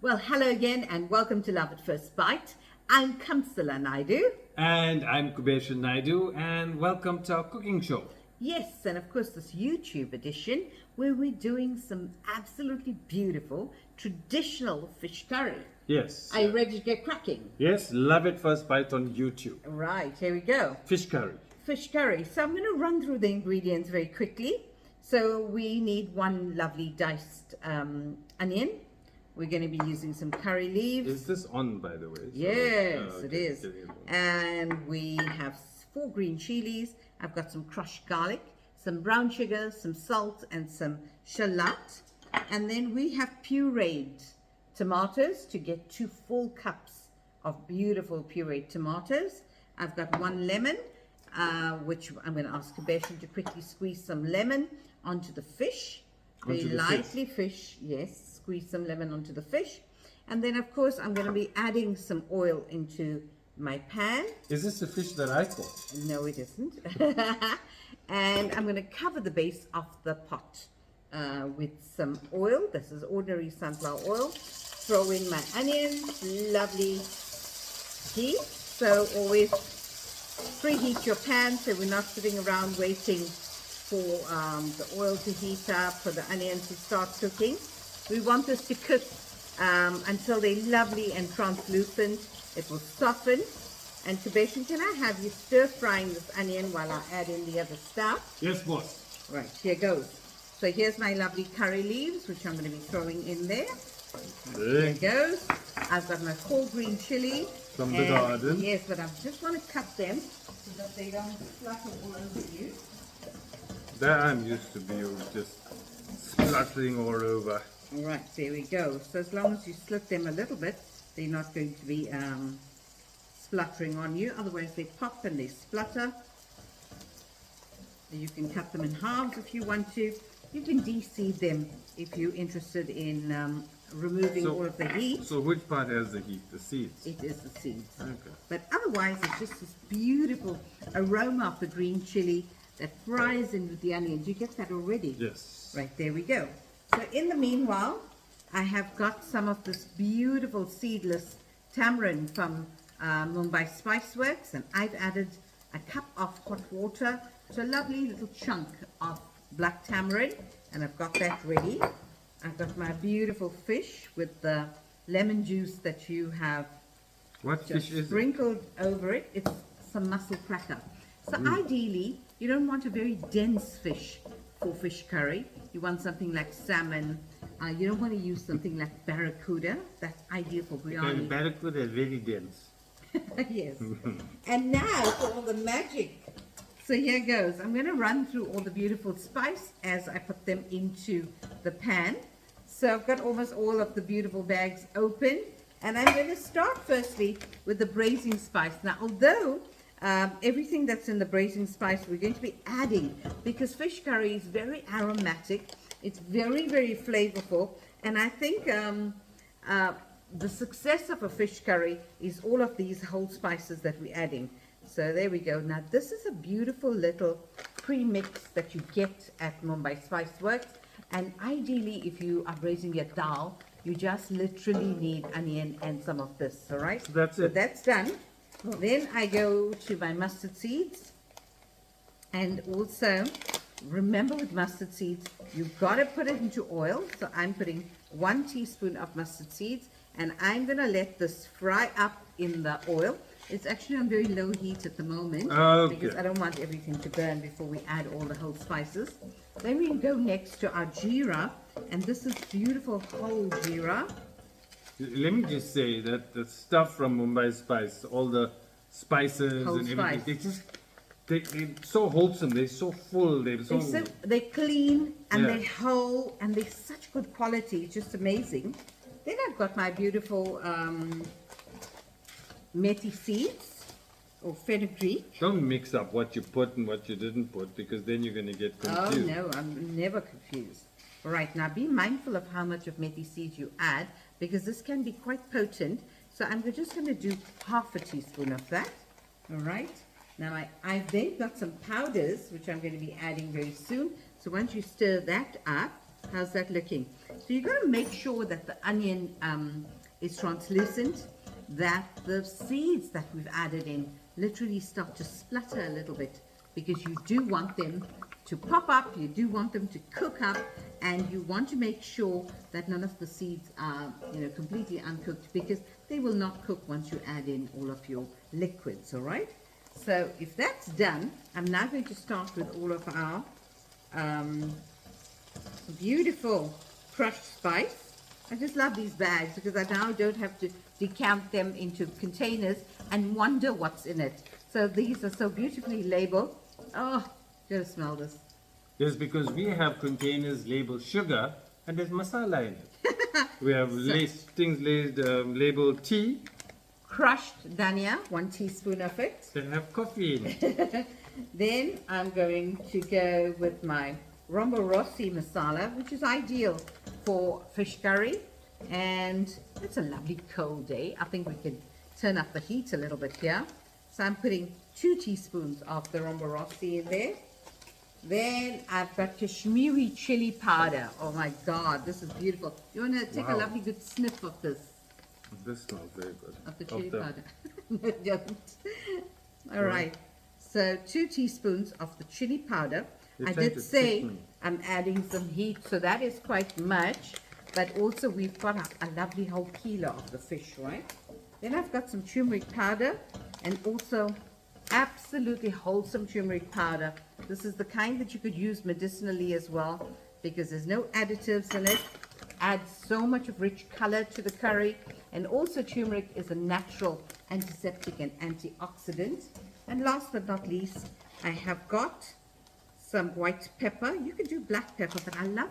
Well, hello again and welcome to Love at First Bite. I'm Kamsala Naidu. And I'm Kubesha Naidu, and welcome to our cooking show. Yes, and of course this YouTube edition where we're doing some absolutely beautiful traditional fish curry. Yes. Are you ready to get cracking? Yes, Love at First Bite on YouTube. Right, here we go. Fish curry. Fish curry. So I'm going to run through the ingredients very quickly. So we need one lovely diced onion. We're going to be using some curry leaves. Is this on, by the way? Yes, okay. it is. And we have 4 green chilies. I've got some crushed garlic, some brown sugar, some salt, and some shallot. And then we have pureed tomatoes to get 2 full cups of beautiful pureed tomatoes. I've got 1 lemon, which I'm going to ask Kubesha to quickly squeeze some lemon onto the fish. Very lightly fish, yes. Squeeze some lemon onto the fish. And then, of course, I'm going to be adding some oil into my pan. Is this the fish that I caught? No, it isn't. And I'm going to cover the base of the pot with some oil. This is ordinary sunflower oil. Throw in my onions. Lovely heat. So always preheat your pan so we're not sitting around waiting for the oil to heat up, for the onions to start cooking. We want this to cook until they're lovely and translucent. It will soften. And Kubesha, can I have you stir frying this onion while I add in the other stuff? Yes, boss. Right, here goes. So here's my lovely curry leaves, which I'm going to be throwing in there. There it goes. I've got my 4 green chilies. From the garden. Yes, but I just want to cut them so that they don't flutter all over you. That I'm used to be just spluttering all over. All right, there we go. So as long as you slit them a little bit, they're not going to be spluttering on you. Otherwise, they pop and they splutter. You can cut them in halves if you want to. You can de-seed them if you're interested in removing all of the heat. So which part has the heat? The seeds? It is the seeds. Okay. But otherwise, it's just this beautiful aroma of the green chili that fries in with the onions. You get that already? Yes. Right, there we go. So in the meanwhile, I have got some of this beautiful seedless tamarind from Mumbai Spiceworks, and I've added a cup of hot water to a lovely little chunk of black tamarind, and I've got that ready. I've got my beautiful fish with the lemon juice that you have sprinkled over it. It's some mussel cracker. So ideally, you don't want a very dense fish for fish curry. You want something like salmon. You don't want to use something like barracuda. That's ideal for biryani. Because barracuda is very dense. Yes. And now for all the magic. So here goes. I'm going to run through all the beautiful spice as I put them into the pan. So I've got almost all of the beautiful bags open. And I'm going to start firstly with the braising spice. Now, although everything that's in the braising spice we're going to be adding, because fish curry is very aromatic. It's very, very flavorful. And I think the success of a fish curry is all of these whole spices that we're adding. So there we go. Now this is a beautiful little pre-mix that you get at Mumbai Spiceworks. And ideally, if you are braising your dal, you just literally need onion and some of this, all right? So that's it. So that's done. Then I go to my mustard seeds. And also, remember with mustard seeds, you've got to put it into oil. So I'm putting 1 teaspoon of mustard seeds. And I'm going to let this fry up in the oil. It's actually on very low heat at the moment. Okay. Because I don't want everything to burn before we add all the whole spices. Then we go next to our jeera. And this is beautiful whole jeera. Let me just say that the stuff from Mumbai Spice, all the spices Whole and spice. everything, they're so wholesome, they're so full, They're clean and Yeah. they're whole and they're such good quality. It's just amazing. Then I've got my beautiful methi seeds or fenugreek. Don't mix up what you put and what you didn't put, because then you're going to get confused. Oh no, I'm never confused. All right, now be mindful of how much of methi seeds you add, because this can be quite potent. So I'm just going to do half a teaspoon of that. All right. Now I've then got some powders, which I'm going to be adding very soon. So once you stir that up, How's that looking? So you've got to make sure that the onion is translucent, that the seeds that we've added in literally start to splutter a little bit, because you do want them to pop up, you do want them to cook up, and you want to make sure that none of the seeds are, you know, completely uncooked, because they will not cook once you add in all of your liquids. All right, so if that's done, I'm now going to start with all of our beautiful crushed spice. I just love these bags because I now don't have to decant them into containers and wonder what's in it. So these are so beautifully labeled. Oh, you gotta smell this. Yes, because we have containers labeled sugar and there's masala in it. We have labeled tea. Crushed dhania, 1 teaspoon of it. They have coffee in it. Then I'm going to go with my Rombo Rossi masala, which is ideal for fish curry. And it's a lovely cold day. I think we can turn up the heat a little bit here. So I'm putting 2 teaspoons of the Rombo Rossi in there. Then I've got Kashmiri chili powder. Oh my God, this is beautiful. You want to take a lovely good sniff of this? This smells very good. Of the chili powder. No, don't. All right. So 2 teaspoons of the chili powder. I did say I'm adding some heat, so that is quite much. But also we've got a lovely whole kilo of the fish, right? Then I've got some turmeric powder, and also absolutely wholesome turmeric powder. This is the kind that you could use medicinally as well, because there's no additives in it. Adds so much of rich color to the curry, and also turmeric is a natural antiseptic and antioxidant. And last but not least, I have got some white pepper. You could do black pepper, but I love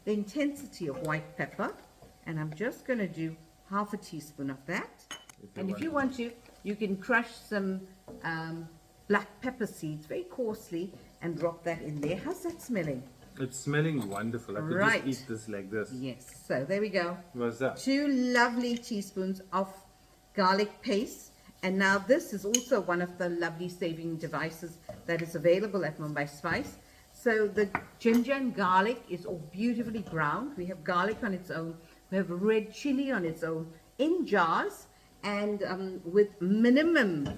the intensity of white pepper, and I'm just going to do half a teaspoon of that. And if you want to, you can crush some black pepper seeds very coarsely and drop that in there. How's that smelling? It's smelling wonderful. I could just eat this like this. Yes, so there we go. What's that? 2 lovely teaspoons of garlic paste. And now this is also one of the lovely saving devices that is available at Mumbai Spice. So the ginger and garlic is all beautifully browned. We have garlic on its own. We have red chili on its own in jars, and with minimum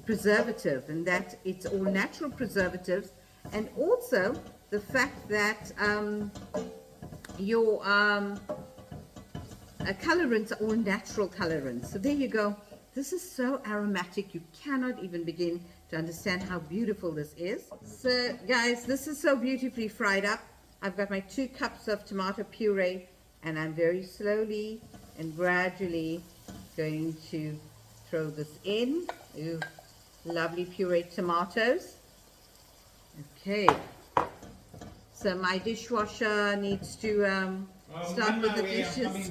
preservative, and that it's all natural preservatives. And also the fact that your colorants are all natural colorants. So there you go. This is so aromatic, you cannot even begin to understand how beautiful this is. So guys, this is so beautifully fried up. I've got my 2 cups of tomato puree, and I'm very slowly and gradually going to throw this in. Ooh, lovely pureed tomatoes. Okay, so my dishwasher needs to start with the dishes.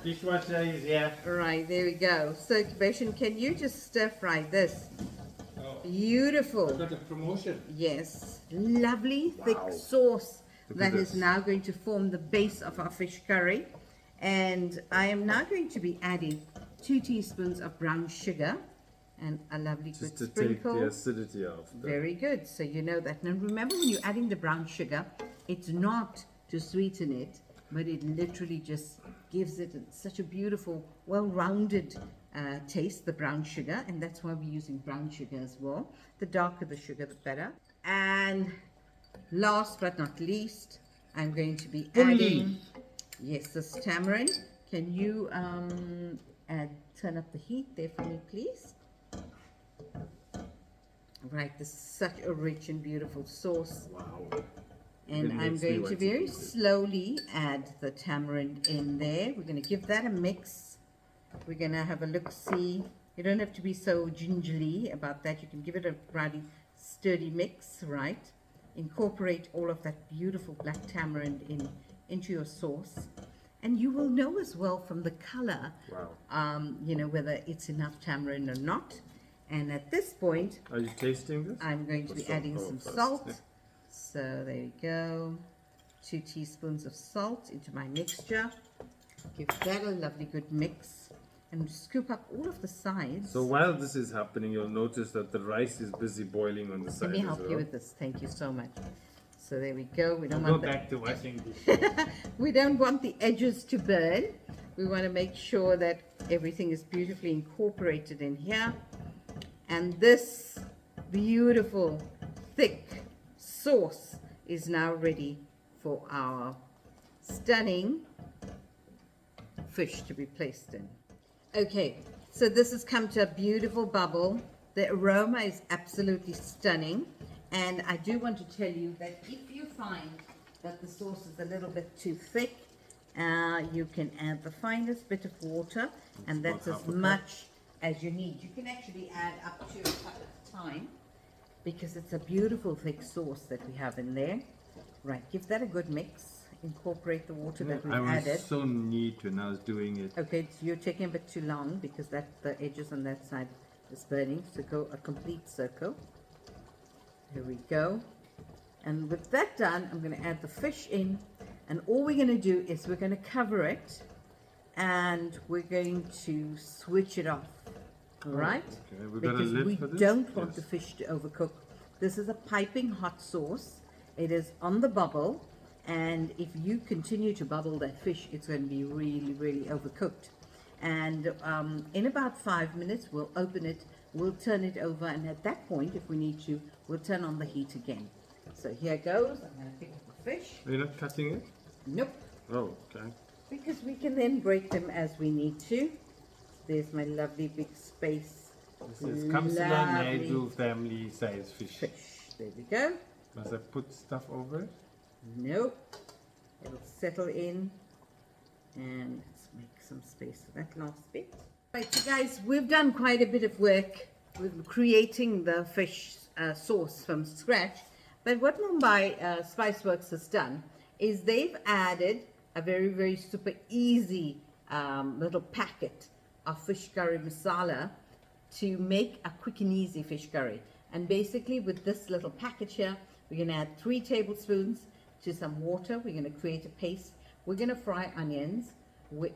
Dishwasher is here. Right, there we go. So Bashan, can you just stir fry this? Beautiful. I've got a promotion. Yes, lovely thick sauce that is now going to form the base of our fish curry. And I am now going to be adding 2 teaspoons of brown sugar and a lovely Just good to take sprinkle. the acidity off. Very good. So you know that. Now remember, when you're adding the brown sugar, it's not to sweeten it, but it literally just gives it such a beautiful, well-rounded taste, the brown sugar, and that's why we're using brown sugar as well. The darker the sugar, the better. And last but not least, I'm going to be adding, yes, this tamarind. Can you turn up the heat there for me, please? Right, this is such a rich and beautiful sauce. Wow. And I'm going to very slowly add the tamarind in there. We're going to give that a mix. We're going to have a look-see. You don't have to be so gingerly about that. You can give it a rather sturdy mix, right? Incorporate all of that beautiful black tamarind into your sauce. And you will know as well from the color, you know, whether it's enough tamarind or not. And at this point, are you tasting this? I'm going to be adding some salt. So there you go. 2 teaspoons of salt into my mixture. Give that a lovely good mix. And scoop up all of the sides. So while this is happening, you'll notice that the rice is busy boiling on the side. Let me help you with this. Thank you so much. So there we go. We don't Go want back to washing dishes. we don't want the edges to burn. We want to make sure that everything is beautifully incorporated in here. And this beautiful, thick sauce is now ready for our stunning fish to be placed in. Okay, so this has come to a beautiful bubble. The aroma is absolutely stunning. And I do want to tell you that if you find that the sauce is a little bit too thick, you can add the finest bit of water, and that's as much as you need. You can actually add up to a cup at a time, because it's a beautiful thick sauce that we have in there. Right, give that a good mix. Incorporate the water that we've added. I was so neat when I was doing it. Okay, so you're taking a bit too long because the edges on that side is burning. So go a complete circle. Here we go. And with that done, I'm going to add the fish in. And all we're going to do is we're going to cover it. And we're going to switch it off. All right? Okay. We've got a Because lid we for this? don't want Yes. the fish to overcook. This is a piping hot sauce. It is on the bubble. And if you continue to bubble that fish, it's going to be really, really overcooked. And in about 5 minutes, we'll open it, we'll turn it over, and at that point, if we need to, we'll turn on the heat again. So here goes. I'm going to pick up the fish. Are you not cutting it? Nope. Oh, okay. Because we can then break them as we need to. There's my lovely big space. This is Kamsala Naidu family size fish. There we go. Must I put stuff over it? Nope. It'll settle in. And let's make some space for that last bit. Right, so guys, we've done quite a bit of work with creating the fish sauce from scratch. But what Mumbai Spiceworks has done is they've added a very, very super easy little packet of fish curry masala to make a quick and easy fish curry. And basically with this little packet here, we're going to add 3 tablespoons to some water. We're going to create a paste. We're going to fry onions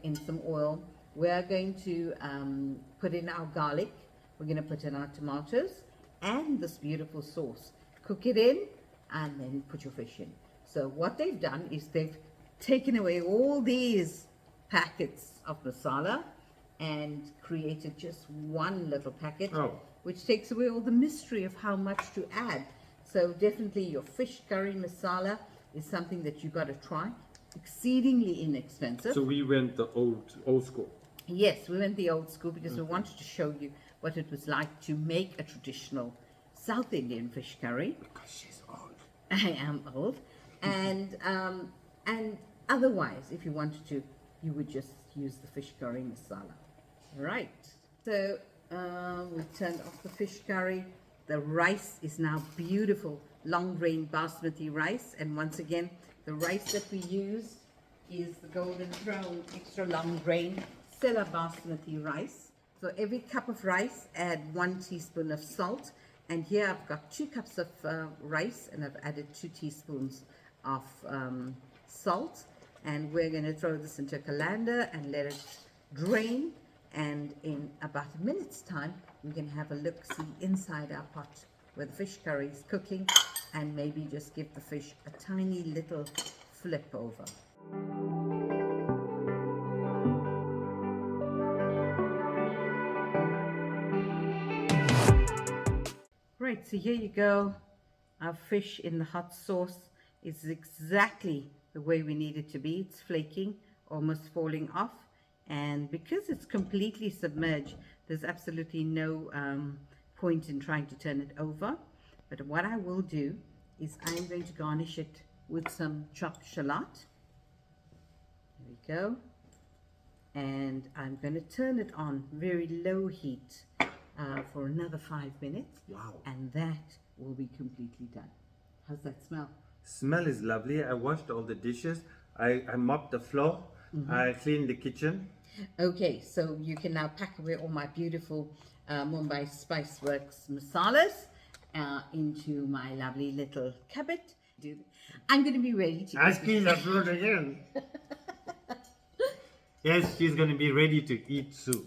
in some oil. We're going to put in our garlic. We're going to put in our tomatoes and this beautiful sauce. Cook it in and then put your fish in. So what they've done is they've taken away all these packets of masala and created just one little packet, which takes away all the mystery of how much to add. So definitely your fish curry masala is something that you got to try. Exceedingly inexpensive. So we went the old school. Yes, we went the old school because we wanted to show you what it was like to make a traditional South Indian fish curry. Because she's old. I am old. And otherwise, if you wanted to, you would just use the fish curry masala. Right. So we turned off the fish curry. The rice is now beautiful long grain basmati rice. And once again, the rice that we use is the Golden Throne extra long grain Sela basmati rice. So every cup of rice, add 1 teaspoon of salt. And here I've got 2 cups of rice and I've added 2 teaspoons of salt. And we're going to throw this into a colander and let it drain. And in about a minute's time, we're going to have a look-see inside our pot where the fish curry is cooking, and maybe just give the fish a tiny little flip over. Right, so here you go. Our fish in the hot sauce is exactly the way we need it to be. It's flaking, almost falling off. And because it's completely submerged, there's absolutely no point in trying to turn it over. But what I will do is I'm going to garnish it with some chopped shallot. There we go. And I'm going to turn it on very low heat for another 5 minutes. Wow. And that will be completely done. How's that smell? Smell is lovely. I washed all the dishes. I mopped the floor. I cleaned the kitchen. Okay, so you can now pack away all my beautiful Mumbai Spiceworks masalas into my lovely little cupboard. I'm going to be ready to Ice cream upload again. Yes, she's going to be ready to eat soup.